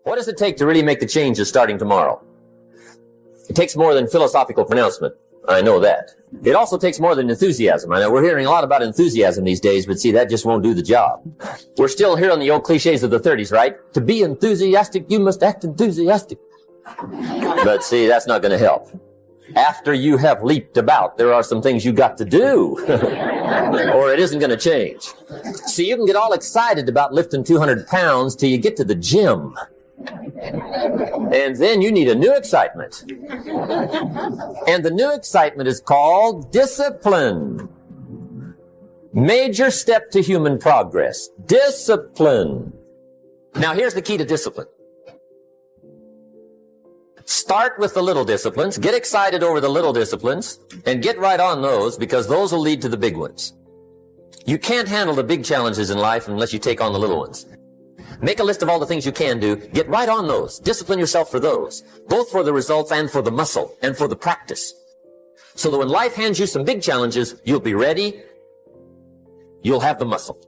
What does it take to really make the changes starting tomorrow? It takes more than philosophical pronouncement. I know that. It also takes more than enthusiasm. I know we're hearing a lot about enthusiasm these days, but see, that just won't do the job. We're still hearing the old cliches of the 30s, right? To be enthusiastic, you must act enthusiastic. But see, that's not going to help. After you have leaped about, there are some things you got to do, or it isn't going to change. See, you can get all excited about lifting 200 pounds till you get to the gym. And then you need a new excitement. And the new excitement is called discipline. Major step to human progress. Discipline. Now here's the key to discipline. Start with the little disciplines, get excited over the little disciplines, and get right on those, because those will lead to the big ones. You can't handle the big challenges in life unless you take on the little ones. Make a list of all the things you can do. Get right on those. Discipline yourself for those, both for the results and for the muscle and for the practice. So that when life hands you some big challenges, you'll be ready. You'll have the muscle.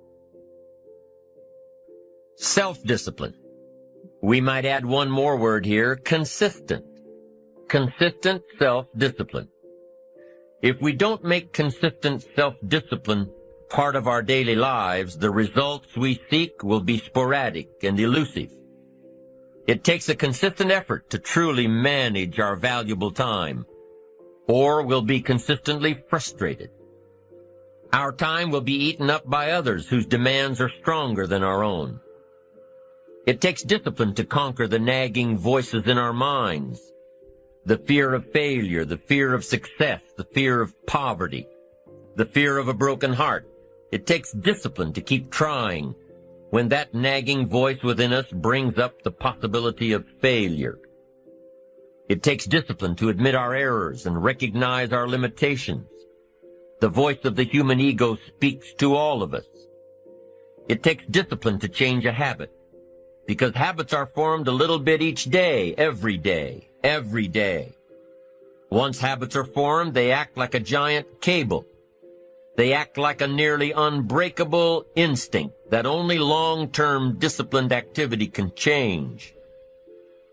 Self-discipline. We might add one more word here, consistent. Consistent self-discipline. If we don't make consistent self-discipline part of our daily lives, the results we seek will be sporadic and elusive. It takes a consistent effort to truly manage our valuable time, or we'll be consistently frustrated. Our time will be eaten up by others whose demands are stronger than our own. It takes discipline to conquer the nagging voices in our minds, the fear of failure, the fear of success, the fear of poverty, the fear of a broken heart. It takes discipline to keep trying when that nagging voice within us brings up the possibility of failure. It takes discipline to admit our errors and recognize our limitations. The voice of the human ego speaks to all of us. It takes discipline to change a habit, because habits are formed a little bit each day, every day, every day. Once habits are formed, they act like a giant cable. They act like a nearly unbreakable instinct that only long-term disciplined activity can change.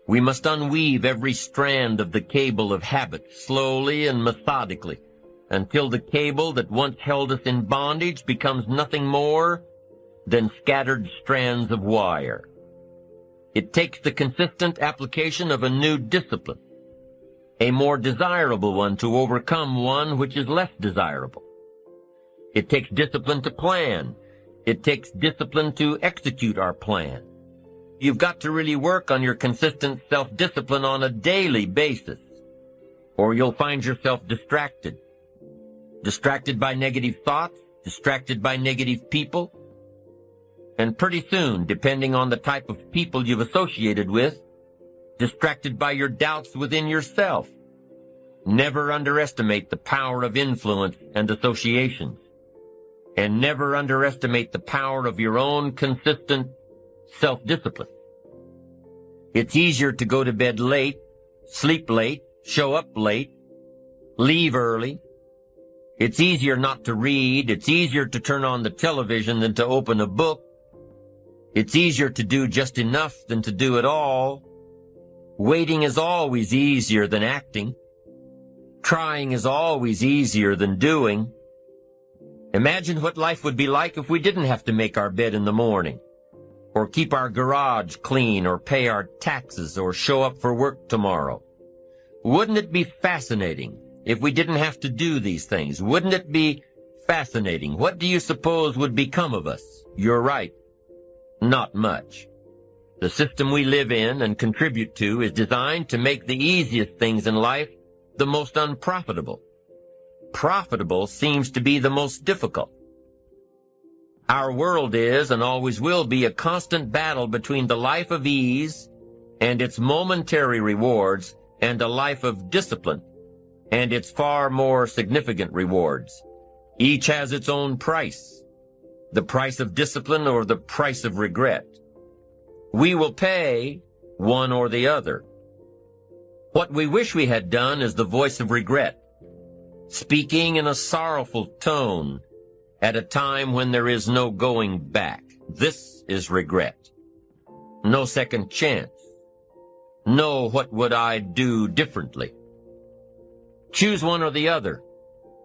We must unweave every strand of the cable of habit slowly and methodically until the cable that once held us in bondage becomes nothing more than scattered strands of wire. It takes the consistent application of a new discipline, a more desirable one to overcome one which is less desirable. It takes discipline to plan. It takes discipline to execute our plan. You've got to really work on your consistent self-discipline on a daily basis, or you'll find yourself distracted. Distracted by negative thoughts, distracted by negative people, and pretty soon, depending on the type of people you've associated with, distracted by your doubts within yourself. Never underestimate the power of influence and associations. And never underestimate the power of your own consistent self-discipline. It's easier to go to bed late, sleep late, show up late, leave early. It's easier not to read. It's easier to turn on the television than to open a book. It's easier to do just enough than to do it all. Waiting is always easier than acting. Trying is always easier than doing. Imagine what life would be like if we didn't have to make our bed in the morning, or keep our garage clean, or pay our taxes, or show up for work tomorrow. Wouldn't it be fascinating if we didn't have to do these things? Wouldn't it be fascinating? What do you suppose would become of us? You're right. Not much. The system we live in and contribute to is designed to make the easiest things in life the most unprofitable. Profitable seems to be the most difficult. Our world is and always will be a constant battle between the life of ease and its momentary rewards and a life of discipline and its far more significant rewards. Each has its own price, the price of discipline or the price of regret. We will pay one or the other. What we wish we had done is the voice of regret, speaking in a sorrowful tone at a time when there is no going back. This is regret. No second chance, No, what would I do differently? Choose one or the other,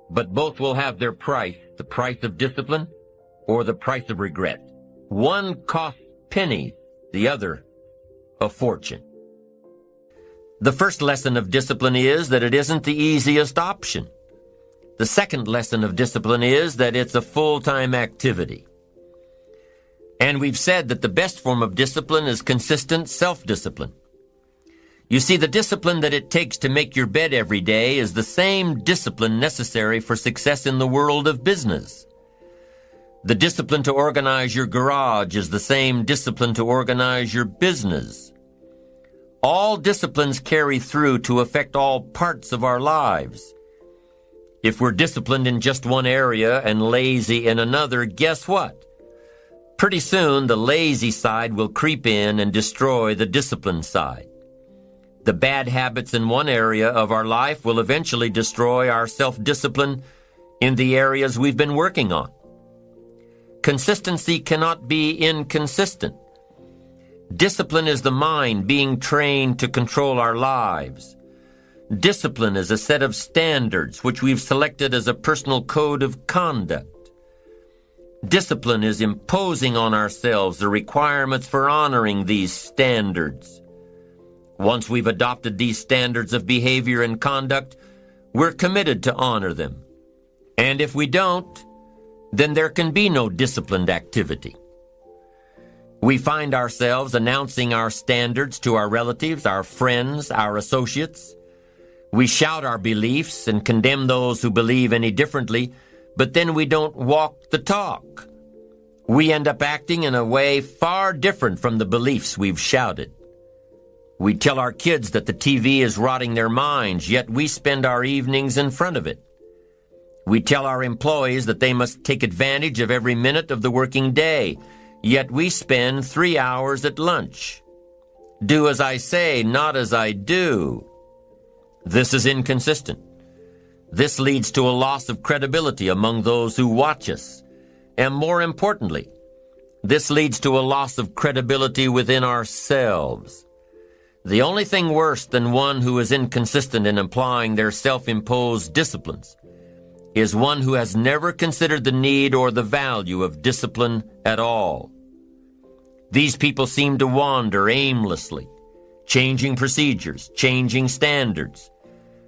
but both will have their price, the price of discipline or the price of regret. One costs pennies, the other a fortune. The first lesson of discipline is that it isn't the easiest option. The second lesson of discipline is that it's a full-time activity. And we've said that the best form of discipline is consistent self-discipline. You see, the discipline that it takes to make your bed every day is the same discipline necessary for success in the world of business. The discipline to organize your garage is the same discipline to organize your business. All disciplines carry through to affect all parts of our lives. If we're disciplined in just one area and lazy in another, guess what? Pretty soon, the lazy side will creep in and destroy the disciplined side. The bad habits in one area of our life will eventually destroy our self-discipline in the areas we've been working on. Consistency cannot be inconsistent. Discipline is the mind being trained to control our lives. Discipline is a set of standards which we've selected as a personal code of conduct. Discipline is imposing on ourselves the requirements for honoring these standards. Once we've adopted these standards of behavior and conduct, we're committed to honor them. And if we don't, then there can be no disciplined activity. We find ourselves announcing our standards to our relatives, our friends, our associates. We shout our beliefs and condemn those who believe any differently, but then we don't walk the talk. We end up acting in a way far different from the beliefs we've shouted. We tell our kids that the TV is rotting their minds, yet we spend our evenings in front of it. We tell our employees that they must take advantage of every minute of the working day, yet we spend 3 hours at lunch. Do as I say, not as I do. This is inconsistent. This leads to a loss of credibility among those who watch us. And more importantly, this leads to a loss of credibility within ourselves. The only thing worse than one who is inconsistent in applying their self-imposed disciplines is one who has never considered the need or the value of discipline at all. These people seem to wander aimlessly, changing procedures, changing standards,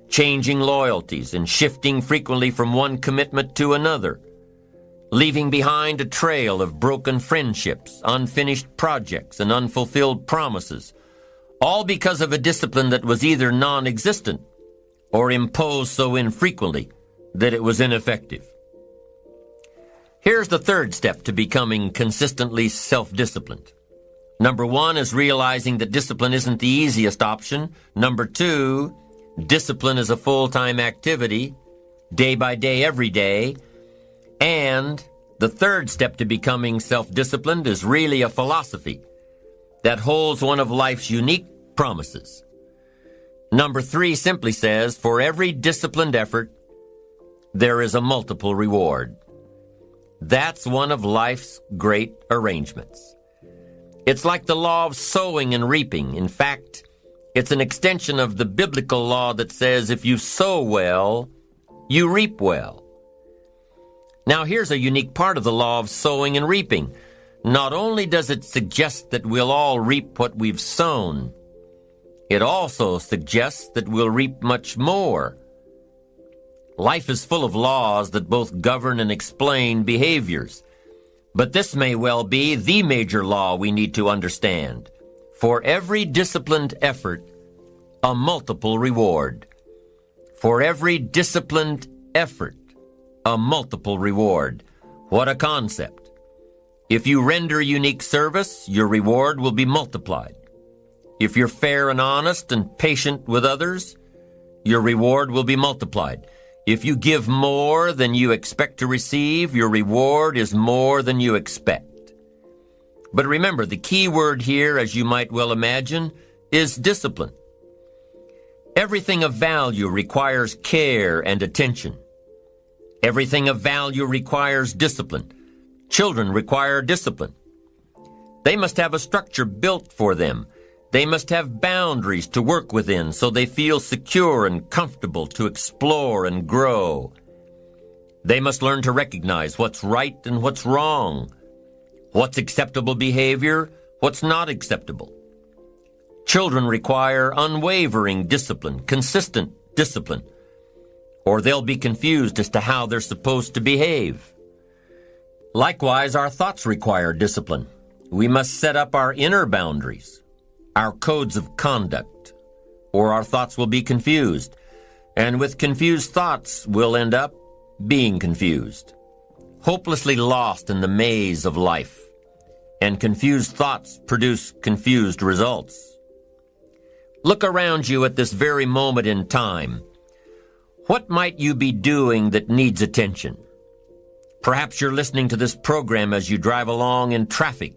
changing loyalties, and shifting frequently from one commitment to another, leaving behind a trail of broken friendships, unfinished projects, and unfulfilled promises, all because of a discipline that was either non-existent or imposed so infrequently that it was ineffective. Here's the third step to becoming consistently self-disciplined. Number 1 is realizing that discipline isn't the easiest option. Number 2, discipline is a full-time activity, day by day, every day. And the third step to becoming self-disciplined is really a philosophy that holds one of life's unique promises. Number 3 simply says, for every disciplined effort, there is a multiple reward. That's one of life's great arrangements. It's like the law of sowing and reaping. In fact, it's an extension of the biblical law that says if you sow well, you reap well. Now here's a unique part of the law of sowing and reaping. Not only does it suggest that we'll all reap what we've sown, it also suggests that we'll reap much more. Life is full of laws that both govern and explain behaviors. But this may well be the major law we need to understand. For every disciplined effort, a multiple reward. For every disciplined effort, a multiple reward. What a concept. If you render unique service, your reward will be multiplied. If you're fair and honest and patient with others, your reward will be multiplied. If you give more than you expect to receive, your reward is more than you expect. But remember, the key word here, as you might well imagine, is discipline. Everything of value requires care and attention. Everything of value requires discipline. Children require discipline. They must have a structure built for them. They must have boundaries to work within so they feel secure and comfortable to explore and grow. They must learn to recognize what's right and what's wrong, what's acceptable behavior, what's not acceptable. Children require unwavering discipline, consistent discipline, or they'll be confused as to how they're supposed to behave. Likewise, our thoughts require discipline. We must set up our inner boundaries, our codes of conduct, or our thoughts will be confused. And with confused thoughts, we'll end up being confused, hopelessly lost in the maze of life. And confused thoughts produce confused results. Look around you at this very moment in time. What might you be doing that needs attention? Perhaps you're listening to this program as you drive along in traffic,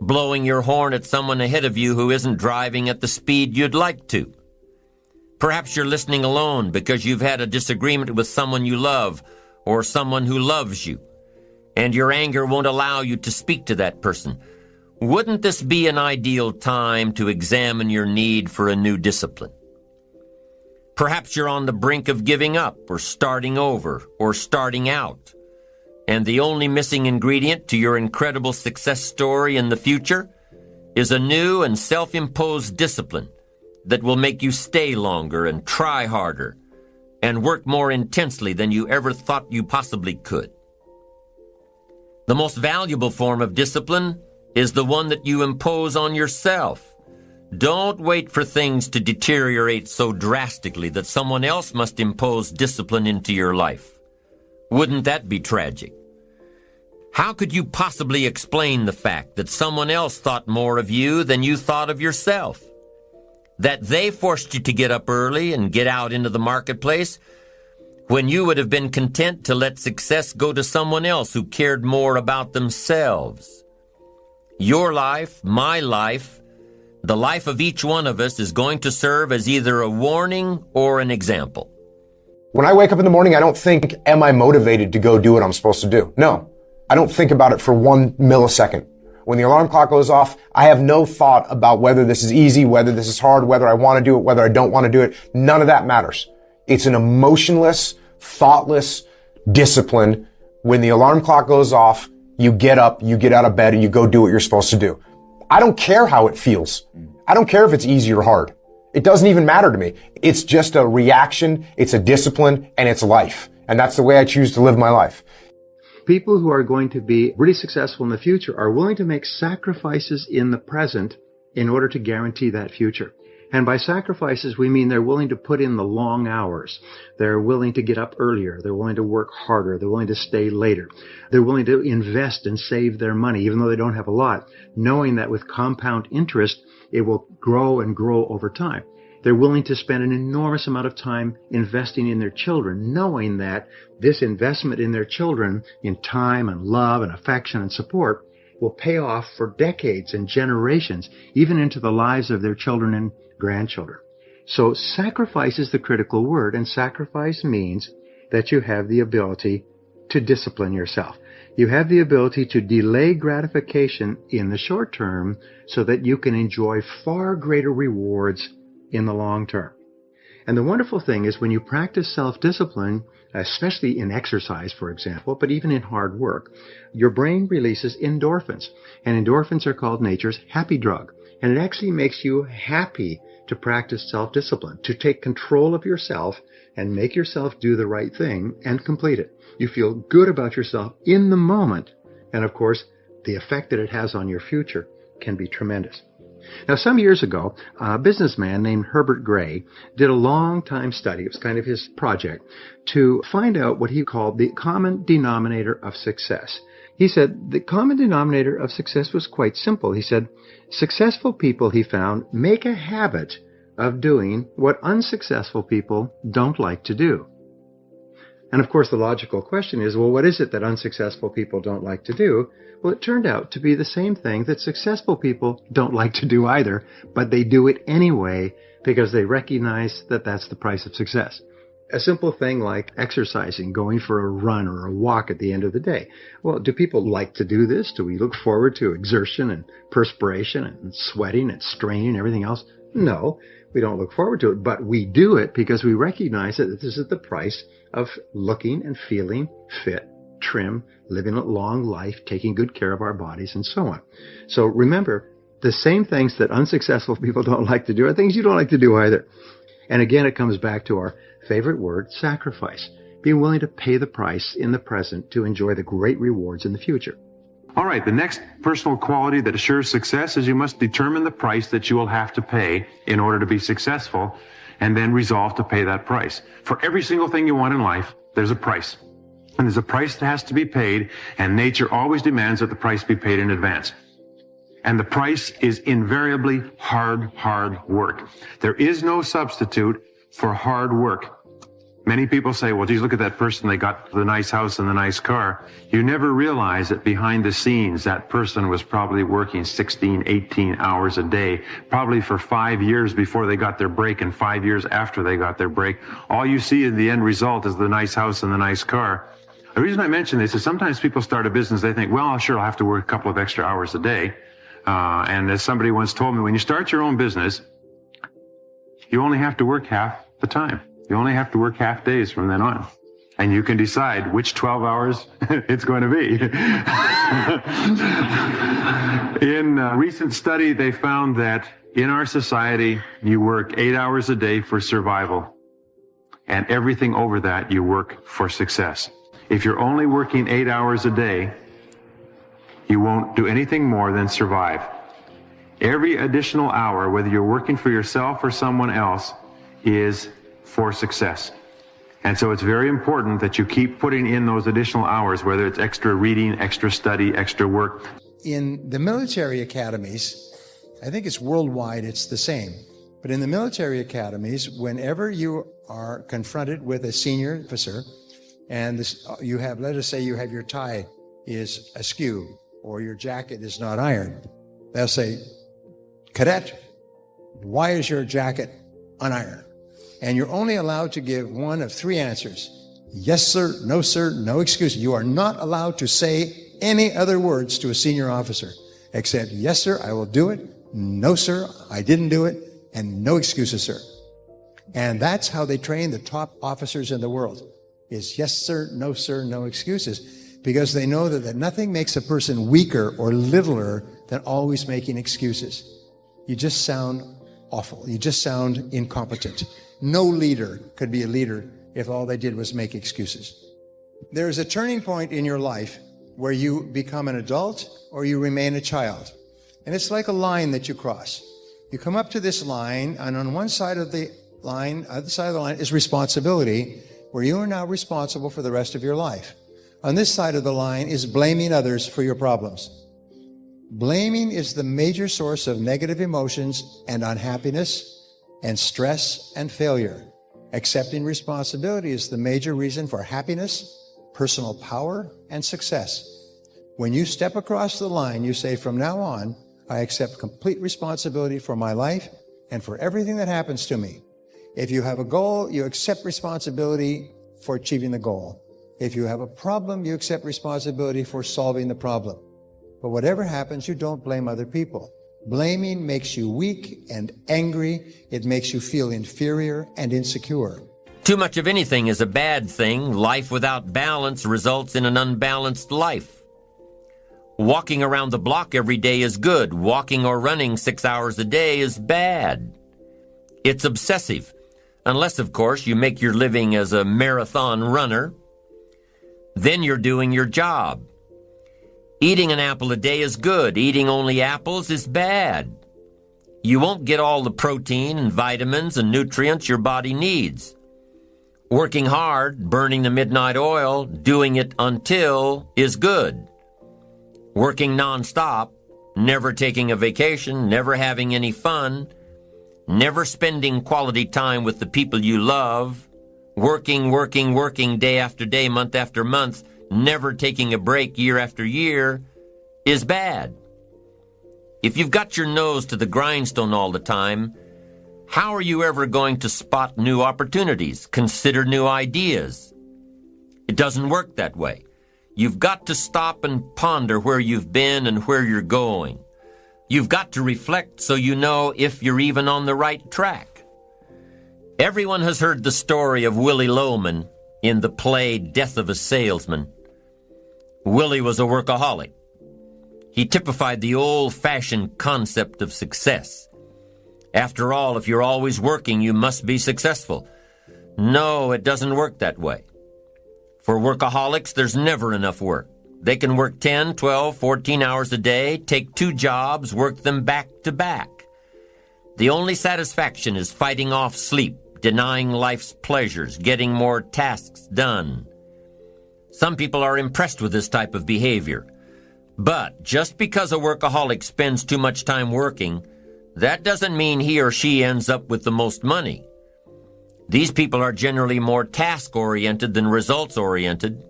blowing your horn at someone ahead of you who isn't driving at the speed you'd like to. Perhaps you're listening alone because you've had a disagreement with someone you love or someone who loves you, and your anger won't allow you to speak to that person. Wouldn't this be an ideal time to examine your need for a new discipline? Perhaps you're on the brink of giving up or starting over or starting out, and the only missing ingredient to your incredible success story in the future is a new and self-imposed discipline that will make you stay longer and try harder and work more intensely than you ever thought you possibly could. The most valuable form of discipline is the one that you impose on yourself. Don't wait for things to deteriorate so drastically that someone else must impose discipline into your life. Wouldn't that be tragic? How could you possibly explain the fact that someone else thought more of you than you thought of yourself? That they forced you to get up early and get out into the marketplace when you would have been content to let success go to someone else who cared more about themselves. Your life, my life, the life of each one of us is going to serve as either a warning or an example. When I wake up in the morning, I don't think, am I motivated to go do what I'm supposed to do? No, I don't think about it for 1 millisecond. When the alarm clock goes off, I have no thought about whether this is easy, whether this is hard, whether I want to do it, whether I don't want to do it. None of that matters. It's an emotionless, thoughtless discipline. When the alarm clock goes off, you get up, you get out of bed, and you go do what you're supposed to do. I don't care how it feels. I don't care if it's easy or hard. It doesn't even matter to me. It's just a reaction, it's a discipline, and it's life. And that's the way I choose to live my life. People who are going to be really successful in the future are willing to make sacrifices in the present in order to guarantee that future. And by sacrifices, we mean they're willing to put in the long hours. They're willing to get up earlier. They're willing to work harder. They're willing to stay later. They're willing to invest and save their money, even though they don't have a lot, knowing that with compound interest, it will grow and grow over time. They're willing to spend an enormous amount of time investing in their children, knowing that this investment in their children, in time and love and affection and support, will pay off for decades and generations, even into the lives of their children and grandchildren. So sacrifice is the critical word, and sacrifice means that you have the ability to discipline yourself. You have the ability to delay gratification in the short term so that you can enjoy far greater rewards in the long term. And the wonderful thing is when you practice self-discipline, especially in exercise, for example, but even in hard work, your brain releases endorphins. And endorphins are called nature's happy drug. And it actually makes you happy to practice self-discipline, to take control of yourself and make yourself do the right thing and complete it. You feel good about yourself in the moment. And of course, the effect that it has on your future can be tremendous. Now, some years ago, a businessman named Herbert Gray did a long-time study, it was kind of his project, to find out what he called the common denominator of success. He said the common denominator of success was quite simple. He said, successful people, he found, make a habit of doing what unsuccessful people don't like to do. And of course, the logical question is, well, what is it that unsuccessful people don't like to do? Well, it turned out to be the same thing that successful people don't like to do either, but they do it anyway because they recognize that that's the price of success. A simple thing like exercising, going for a run or a walk at the end of the day. Well, do people like to do this? Do we look forward to exertion and perspiration and sweating and straining and everything else? No, we don't look forward to it, but we do it because we recognize that this is the price of looking and feeling fit, trim, living a long life, taking good care of our bodies, and so on. So remember, the same things that unsuccessful people don't like to do are things you don't like to do either. And again, it comes back to our favorite word, sacrifice. Being willing to pay the price in the present to enjoy the great rewards in the future. All right, the next personal quality that assures success is you must determine the price that you will have to pay in order to be successful, and then resolve to pay that price. For every single thing you want in life, there's a price. And there's a price that has to be paid, and nature always demands that the price be paid in advance. And the price is invariably hard work. There is no substitute for hard work. Many people say, well, geez, look at that person. They got the nice house and the nice car. You never realize that behind the scenes, that person was probably working 16, 18 hours a day, probably for 5 years before they got their break and 5 years after they got their break. All you see in the end result is the nice house and the nice car. The reason I mention this is sometimes people start a business, they think, well, sure, I'll have to work a couple of extra hours a day. And as somebody once told me, when you start your own business, you only have to work half the time. You only have to work half days from then on. And you can decide which 12 hours it's going to be. In a recent study, they found that in our society, you work 8 hours a day for survival. And everything over that, you work for success. If you're only working 8 hours a day, you won't do anything more than survive. Every additional hour, whether you're working for yourself or someone else, is for success. And so it's very important that you keep putting in those additional hours, whether it's extra reading, extra study, extra work. In the military academies, I think it's worldwide, it's the same. But in the military academies, whenever you are confronted with a senior officer, and you have, let us say you have your tie is askew, or your jacket is not ironed, they'll say, "Cadet, why is your jacket unironed?" And you're only allowed to give one of three answers. Yes, sir, no excuse. You are not allowed to say any other words to a senior officer except, yes, sir, I will do it. No, sir, I didn't do it. And no excuses, sir. And that's how they train the top officers in the world, is yes, sir, no excuses. Because they know that nothing makes a person weaker or littler than always making excuses. You just sound awful. You just sound incompetent. No leader could be a leader if all they did was make excuses. There's a turning point in your life where you become an adult or you remain a child. And it's like a line that you cross. You come up to this line, and on one side of the line, other side of the line is responsibility, where you are now responsible for the rest of your life. On this side of the line is blaming others for your problems. Blaming is the major source of negative emotions and unhappiness and stress and failure. Accepting responsibility is the major reason for happiness, personal power, and success. When you step across the line, you say, from now on, I accept complete responsibility for my life and for everything that happens to me. If you have a goal, you accept responsibility for achieving the goal. If you have a problem, you accept responsibility for solving the problem. But whatever happens, you don't blame other people. Blaming makes you weak and angry. It makes you feel inferior and insecure. Too much of anything is a bad thing. Life without balance results in an unbalanced life. Walking around the block every day is good. Walking or running 6 hours a day is bad. It's obsessive. Unless, of course, you make your living as a marathon runner. Then you're doing your job. Eating an apple a day is good. Eating only apples is bad. You won't get all the protein and vitamins and nutrients your body needs. Working hard, burning the midnight oil, doing it until is good. Working nonstop, never taking a vacation, never having any fun, never spending quality time with the people you love, working day after day, month after month, never taking a break year after year, is bad. If you've got your nose to the grindstone all the time, How are you ever going to spot new opportunities, consider new ideas? It doesn't work that way. You've got to stop and ponder where you've been and where you're going. You've got to reflect so you know if you're even on the right track. Everyone has heard the story of Willie Loman in the play Death of a Salesman. Willie was a workaholic. He typified the old-fashioned concept of success. After all, if you're always working, you must be successful. No, it doesn't work that way. For workaholics, there's never enough work. They can work 10, 12, 14 hours a day, take 2 jobs, work them back to back. The only satisfaction is fighting off sleep, denying life's pleasures, getting more tasks done. Some people are impressed with this type of behavior. But just because a workaholic spends too much time working, that doesn't mean he or she ends up with the most money. These people are generally more task-oriented than results-oriented.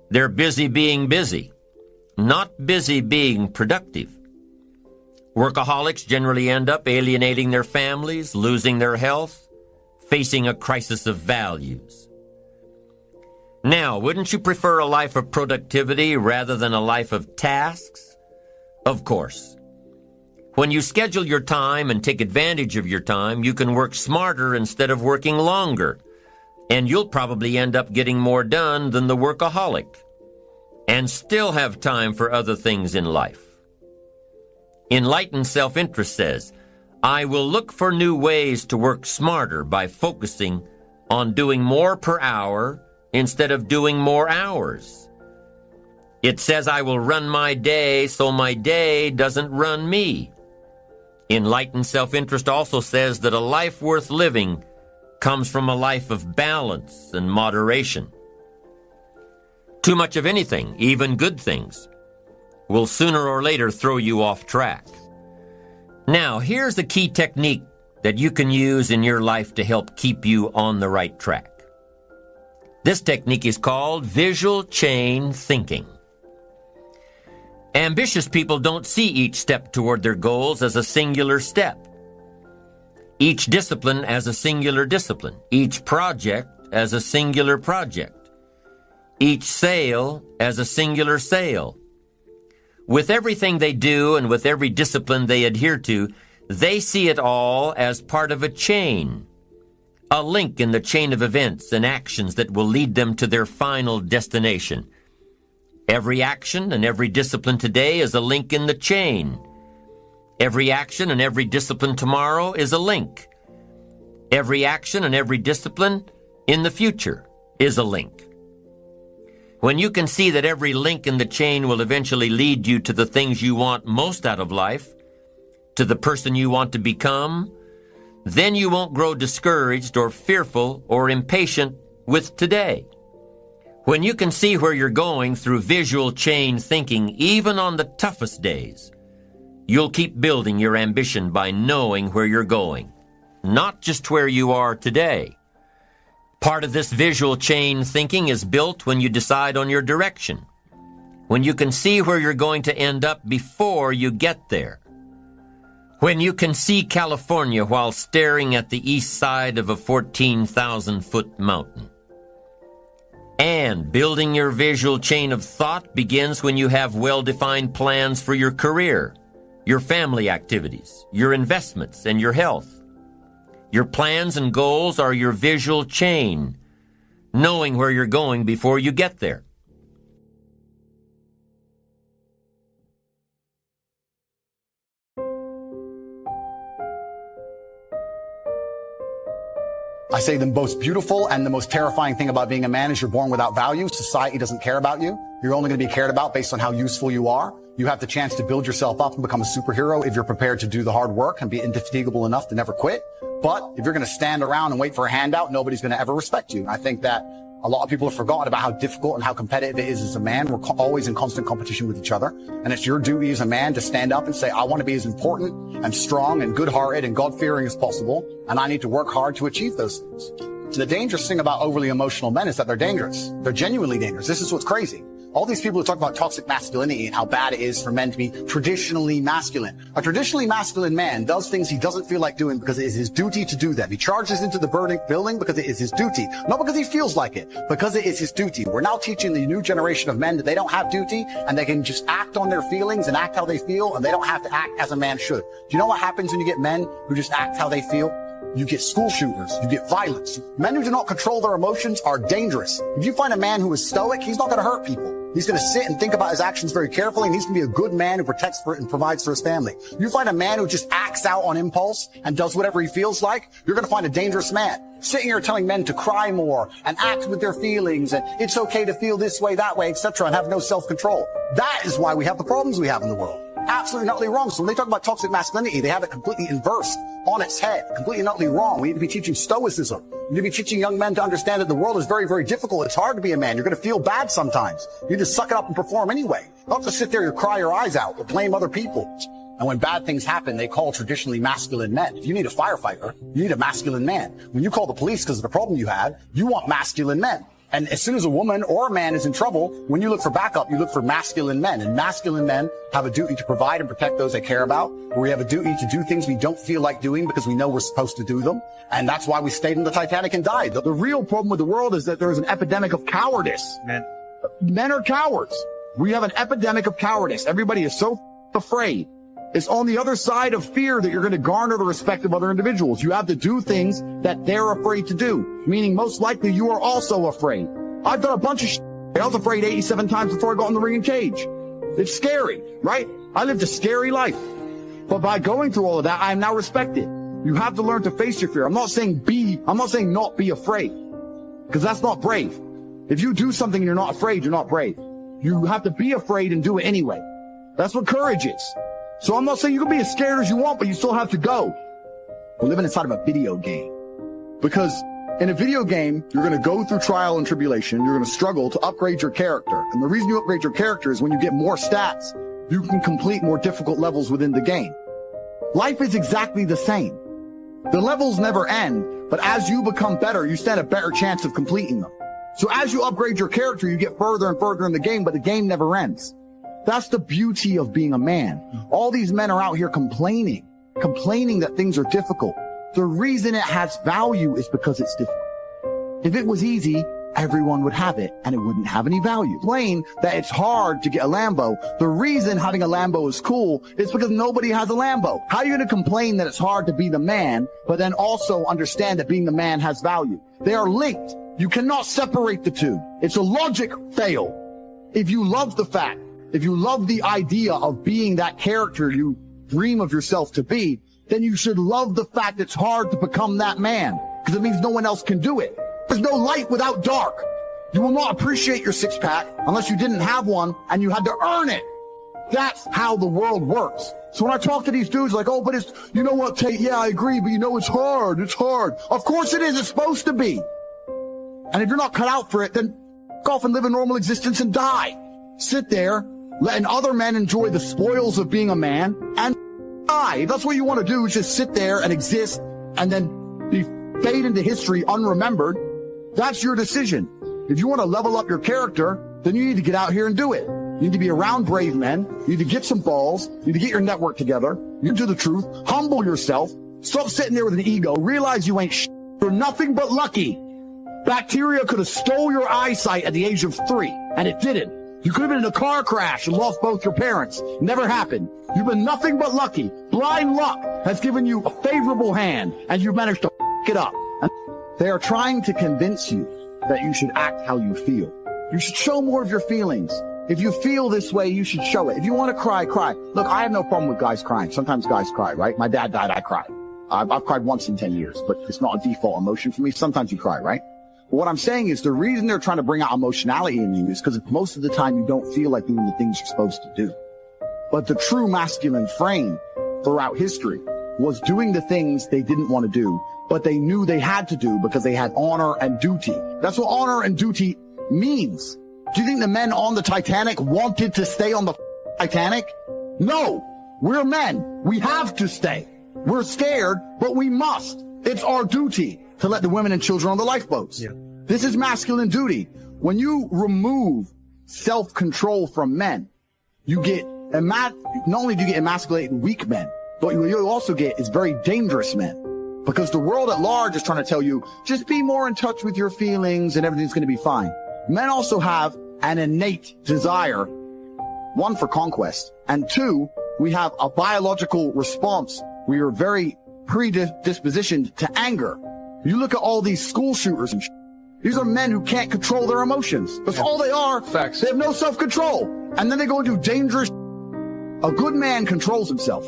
They're busy being busy, not busy being productive. Workaholics generally end up alienating their families, losing their health, facing a crisis of values. Now, wouldn't you prefer a life of productivity rather than a life of tasks? Of course. When you schedule your time and take advantage of your time, you can work smarter instead of working longer, and you'll probably end up getting more done than the workaholic, and still have time for other things in life. Enlightened self-interest says, I will look for new ways to work smarter by focusing on doing more per hour instead of doing more hours. It says I will run my day so my day doesn't run me. Enlightened self-interest also says that a life worth living comes from a life of balance and moderation. Too much of anything, even good things, will sooner or later throw you off track. Now, here's a key technique that you can use in your life to help keep you on the right track. This technique is called visual chain thinking. Ambitious people don't see each step toward their goals as a singular step. Each discipline as a singular discipline. Each project as a singular project. Each sale as a singular sale. With everything they do and with every discipline they adhere to, they see it all as part of a chain, a link in the chain of events and actions that will lead them to their final destination. Every action and every discipline today is a link in the chain. Every action and every discipline tomorrow is a link. Every action and every discipline in the future is a link. When you can see that every link in the chain will eventually lead you to the things you want most out of life, to the person you want to become, then you won't grow discouraged or fearful or impatient with today. When you can see where you're going through visual chain thinking, even on the toughest days, you'll keep building your ambition by knowing where you're going, not just where you are today. Part of this visual chain thinking is built when you decide on your direction, when you can see where you're going to end up before you get there, when you can see California while staring at the east side of a 14,000-foot mountain. And building your visual chain of thought begins when you have well-defined plans for your career, your family activities, your investments, and your health. Your plans and goals are your visual chain, knowing where you're going before you get there. I say the most beautiful and the most terrifying thing about being a man is you're born without value. Society doesn't care about you. You're only going to be cared about based on how useful you are. You have the chance to build yourself up and become a superhero if you're prepared to do the hard work and be indefatigable enough to never quit. But if you're going to stand around and wait for a handout, nobody's going to ever respect you. And I think that a lot of people have forgotten about how difficult and how competitive it is as a man. We're always in constant competition with each other. And it's your duty as a man to stand up and say, I want to be as important and strong and good-hearted and God-fearing as possible. And I need to work hard to achieve those things. The dangerous thing about overly emotional men is that they're dangerous. They're genuinely dangerous. This is what's crazy. All these people who talk about toxic masculinity and how bad it is for men to be traditionally masculine. A traditionally masculine man does things he doesn't feel like doing because it is his duty to do them. He charges into the building because it is his duty. Not because he feels like it, because it is his duty. We're now teaching the new generation of men that they don't have duty and they can just act on their feelings and act how they feel, and they don't have to act as a man should. Do you know what happens when you get men who just act how they feel? You get school shooters. You get violence. Men who do not control their emotions are dangerous. If you find a man who is stoic, he's not going to hurt people. He's going to sit and think about his actions very carefully, and he's going to be a good man who protects and provides for his family. You find a man who just acts out on impulse and does whatever he feels like, you're going to find a dangerous man. Sitting here telling men to cry more and act with their feelings and it's okay to feel this way, that way, etc., and have no self-control. That is why we have the problems we have in the world. Absolutely and utterly wrong. So when they talk about toxic masculinity, they have it completely inversed on its head, completely and utterly wrong. We need to be teaching stoicism. We need to be teaching young men to understand that the world is very, very difficult. It's hard to be a man. You're going to feel bad sometimes. You need to suck it up and perform anyway. Don't just sit there and cry your eyes out or blame other people. And when bad things happen, they call traditionally masculine men. If you need a firefighter, you need a masculine man. When you call the police because of the problem you had, you want masculine men. And as soon as a woman or a man is in trouble, when you look for backup, you look for masculine men. And masculine men have a duty to provide and protect those they care about. We have a duty to do things we don't feel like doing because we know we're supposed to do them. And that's why we stayed in the Titanic and died. The real problem with the world is that there is an epidemic of cowardice. Men are cowards. We have an epidemic of cowardice. Everybody is so afraid. It's on the other side of fear that you're going to garner the respect of other individuals. You have to do things that they're afraid to do, meaning most likely you are also afraid. I've done a bunch of shit. I was afraid 87 times before I got in the ring and cage. It's scary, right? I lived a scary life. But by going through all of that, I am now respected. You have to learn to face your fear. I'm not saying not be afraid, because that's not brave. If you do something and you're not afraid, you're not brave. You have to be afraid and do it anyway. That's what courage is. So I'm not saying you can be as scared as you want, but you still have to go. We're living inside of a video game. Because in a video game, you're going to go through trial and tribulation. You're going to struggle to upgrade your character. And the reason you upgrade your character is when you get more stats, you can complete more difficult levels within the game. Life is exactly the same. The levels never end, but as you become better, you stand a better chance of completing them. So as you upgrade your character, you get further and further in the game, but the game never ends. That's the beauty of being a man. All these men are out here complaining that things are difficult. The reason it has value is because it's difficult. If it was easy, everyone would have it and it wouldn't have any value. Complain that it's hard to get a Lambo. The reason having a Lambo is cool is because nobody has a Lambo. How are you going to complain that it's hard to be the man, but then also understand that being the man has value? They are linked. You cannot separate the two. It's a logic fail. If you love the fact, if you love the idea of being that character you dream of yourself to be, then you should love the fact it's hard to become that man, because it means no one else can do it. There's no light without dark. You will not appreciate your six-pack unless you didn't have one and you had to earn it. That's how the world works. So when I talk to these dudes like, oh, but it's, you know what, Tate, yeah, I agree, but you know, it's hard. It's hard. Of course it is. It's supposed to be. And if you're not cut out for it, then go off and live a normal existence and die. Sit there, letting other men enjoy the spoils of being a man and die. If that's what you want to do, is just sit there and exist and then fade into history unremembered. That's your decision. If you want to level up your character, then you need to get out here and do it. You need to be around brave men. You need to get some balls. You need to get your network together. You need to do the truth. Humble yourself. Stop sitting there with an ego. Realize you ain't You're nothing but lucky. Bacteria could have stole your eyesight at the age of 3, and it didn't. You could have been in a car crash and lost both your parents. Never happened. You've been nothing but lucky. Blind luck has given you a favorable hand, and you've managed to it up. And they are trying to convince you that you should act how you feel. You should show more of your feelings. If you feel this way, you should show it. If you want to cry, cry. Look, I have no problem with guys crying. Sometimes guys cry, right? My dad died, I cried. I've cried once in 10 years, but it's not a default emotion for me. Sometimes you cry, right? But what I'm saying is the reason they're trying to bring out emotionality in you is because most of the time you don't feel like doing the things you're supposed to do. But the true masculine frame throughout history was doing the things they didn't want to do, but they knew they had to do because they had honor and duty. That's what honor and duty means. Do you think the men on the Titanic wanted to stay on the Titanic? No, we're men. We have to stay. We're scared, but we must. It's our duty to let the women and children on the lifeboats. Yeah. This is masculine duty. When you remove self-control from men. You get, not only do you get emasculated weak men, but what you also get is very dangerous men. Because the world at large is trying to tell you, just be more in touch with your feelings and everything's going to be fine. Men also have an innate desire, one, for conquest, and two, we have a biological response. We are very predispositioned to anger. You look at all these school shooters and these are men who can't control their emotions. That's all they are. Facts. They have no self-control. And then they go and do dangerous. A good man controls himself.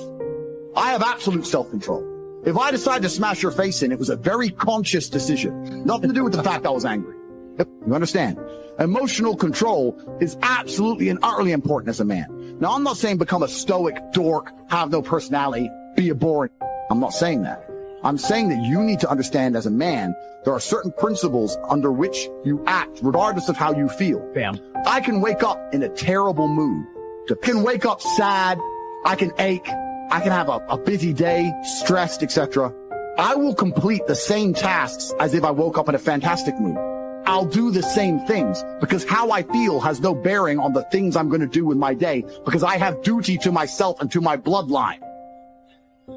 I have absolute self-control. If I decide to smash your face in, it was a very conscious decision. Nothing to do with the fact I was angry. You understand? Emotional control is absolutely and utterly important as a man. Now, I'm not saying become a stoic dork, have no personality, be a boring. I'm not saying that. I'm saying that you need to understand as a man, there are certain principles under which you act, regardless of how you feel. Bam. I can wake up in a terrible mood. I can wake up sad. I can ache. I can have a busy day, stressed, etc. I will complete the same tasks as if I woke up in a fantastic mood. I'll do the same things because how I feel has no bearing on the things I'm going to do in my day because I have duty to myself and to my bloodline.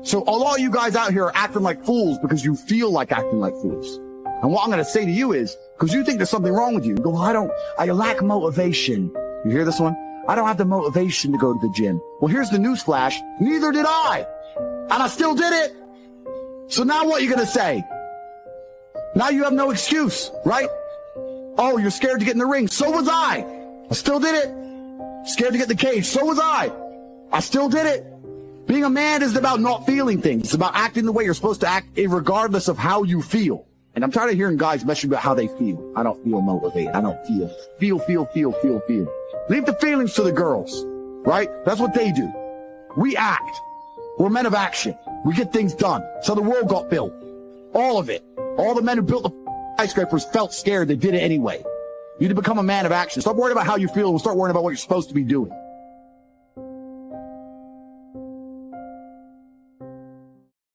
So a lot of you guys out here are acting like fools because you feel like acting like fools. And what I'm going to say to you is, because you think there's something wrong with you, you go, well, I lack motivation. You hear this one? I don't have the motivation to go to the gym. Well, here's the news flash. Neither did I. And I still did it. So now what are you going to say? Now you have no excuse, right? Oh, you're scared to get in the ring. So was I. I still did it. Scared to get in the cage. So was I. I still did it. Being a man isn't about not feeling things. It's about acting the way you're supposed to act, regardless of how you feel. And I'm tired of hearing guys messing about how they feel. I don't feel motivated. I don't feel. Feel. Leave the feelings to the girls, right? That's what they do. We act. We're men of action. We get things done. So the world got built. All of it. All the men who built the skyscrapers felt scared. They did it anyway. You need to become a man of action. Stop worrying about how you feel and start worrying about what you're supposed to be doing.